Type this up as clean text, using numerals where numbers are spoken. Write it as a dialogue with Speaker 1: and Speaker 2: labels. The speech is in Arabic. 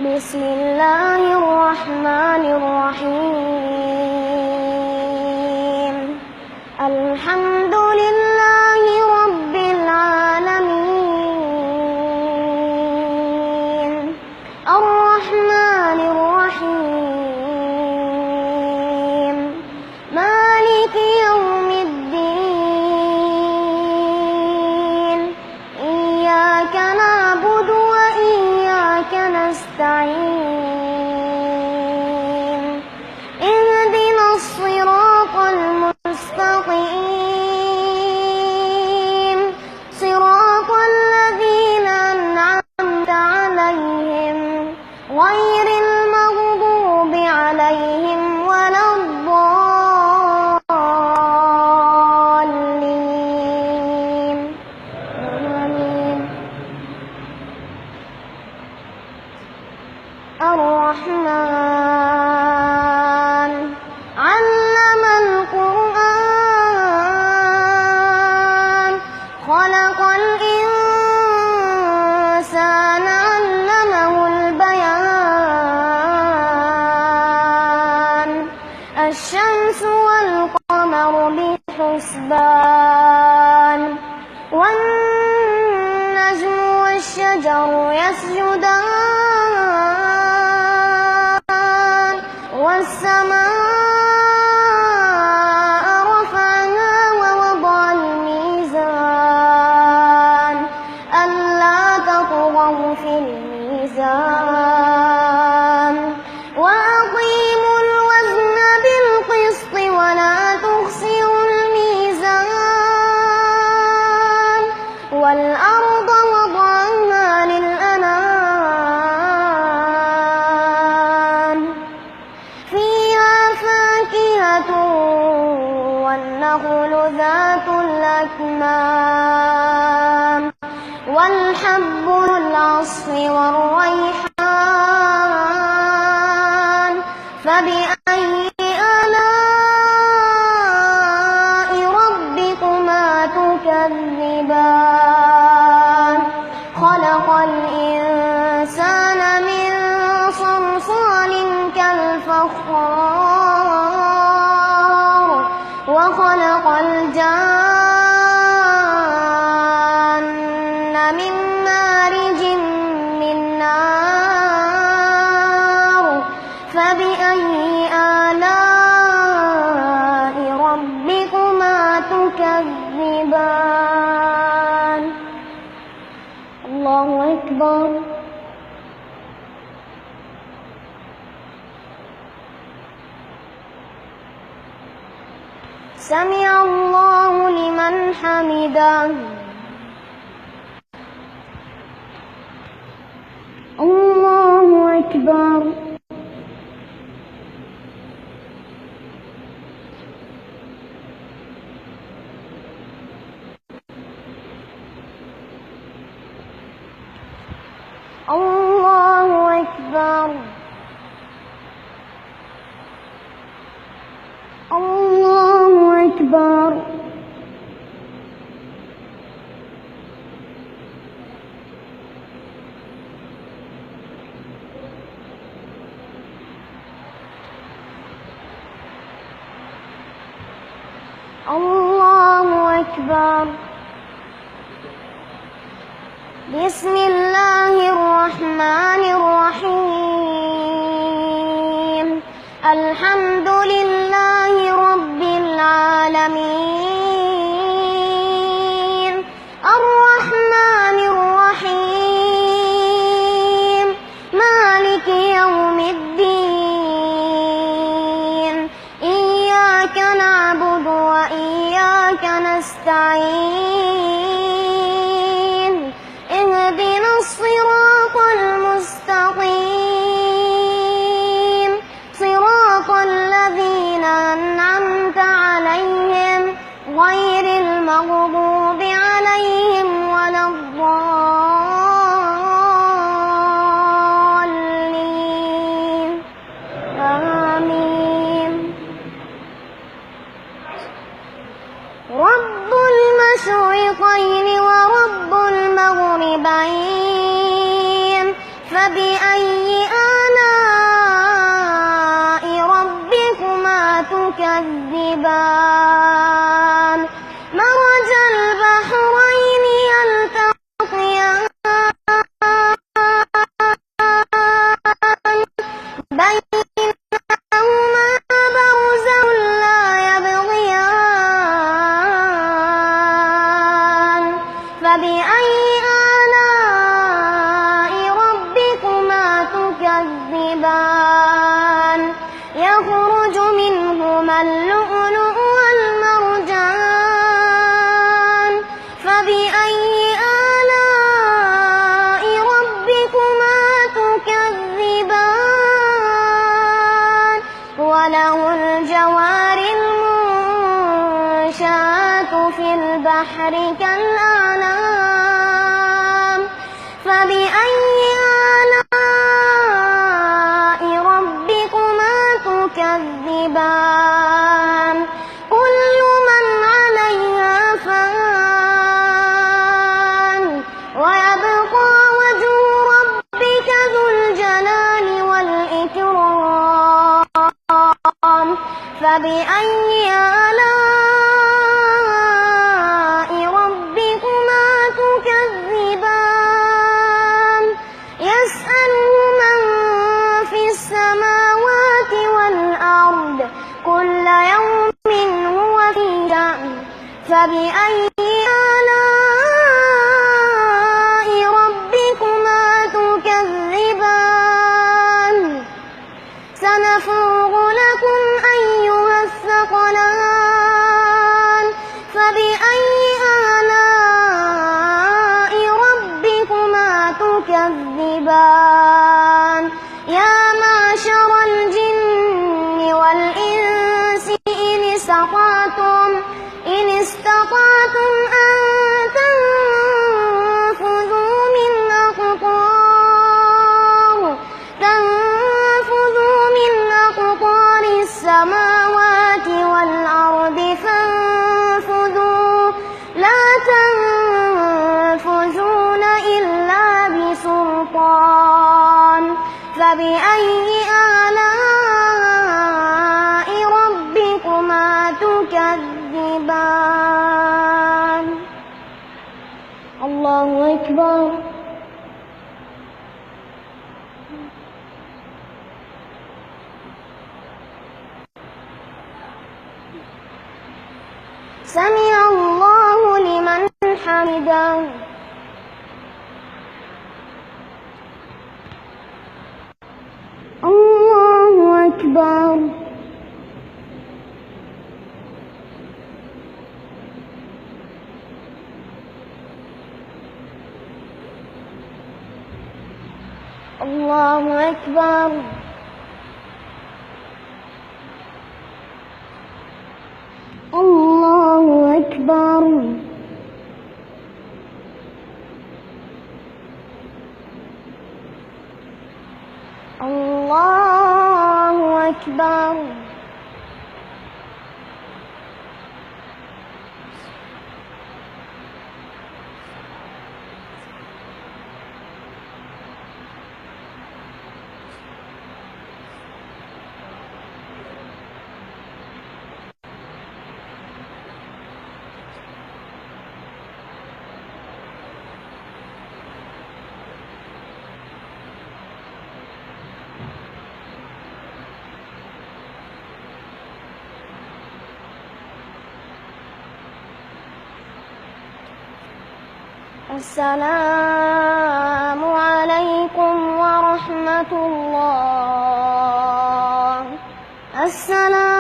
Speaker 1: بسم الله الرحمن الرحيم. الحمد لله رب العالمين، الرحمن الرحيم، مالك يوم الدين. إياك نعبد وإياك نستعين. اهدنا الصراط المستقيم، صراط الذين أنعمت عليهم غير المغضوب عليهم ولا الضالين. آمين. الرحمن علم القرآن، خلق الإنسان علمه البيان. الشمس والقمر بحسبان، والنجم والشجر يسجدان، والسماء رفعها ووضع الميزان ألا تطغوا في الميزان، وأقيموا الوزن بالقسط ولا تخسروا الميزان. والأرض وضعها للأنام، فيها فاكهة والنخل ذات الأكمام، والحب ذو العصف والريحان. فبأي آلاء ربكما تكذبان؟ خلق الإنسان من صلصال كالفخار، وخلق الجان من مارج من نار. فبأي آلاء ربكما تكذبان؟ الله أكبر. سمع الله لمن حمده. الله أكبر. الله أكبر. الله أكبر. الله أكبر. بسم الله الرحمن الرحيم. الحمد لله رب العالمين، الرحمن الرحيم، مالك يوم الدين. إياك نعبد وإياك نستعين. اهدنا الصراط المستقيم، تكذبان مرج البحرين يلتقيان بينهما برزخ لا يبغيان فبأي آلاء ربكما تكذبان يخرج منهما اللؤلؤ والمرجان فبأي آلاء ربكما تكذبان وله الجوار المنشآت في البحر كالأعلام فبأي آلاء ربكما تكذبان كل من عليها فان ويبقى وجه ربك ذو الجلال والإكرام فبأي آلاء ربكما تكذبان يسأله من في السماوات والأرض كل يوم هو في شأن فبأي آلاء ربكما تكذبان سنفرغ لكم أيها الثقلان فبأي آلاء ربكما تكذبان يا معشر الجن والإنس إن استطعتم أن تنفذوا من أقطار السماوات والأرض فانفذوا لا تنفذون إلا بسلطان فبأي آلاء ربكما تكذبان الله أكبر سمع الله لمن حمده الله أكبر الله أكبر الله أكبر الله أكبر السلام عليكم ورحمة الله. السلام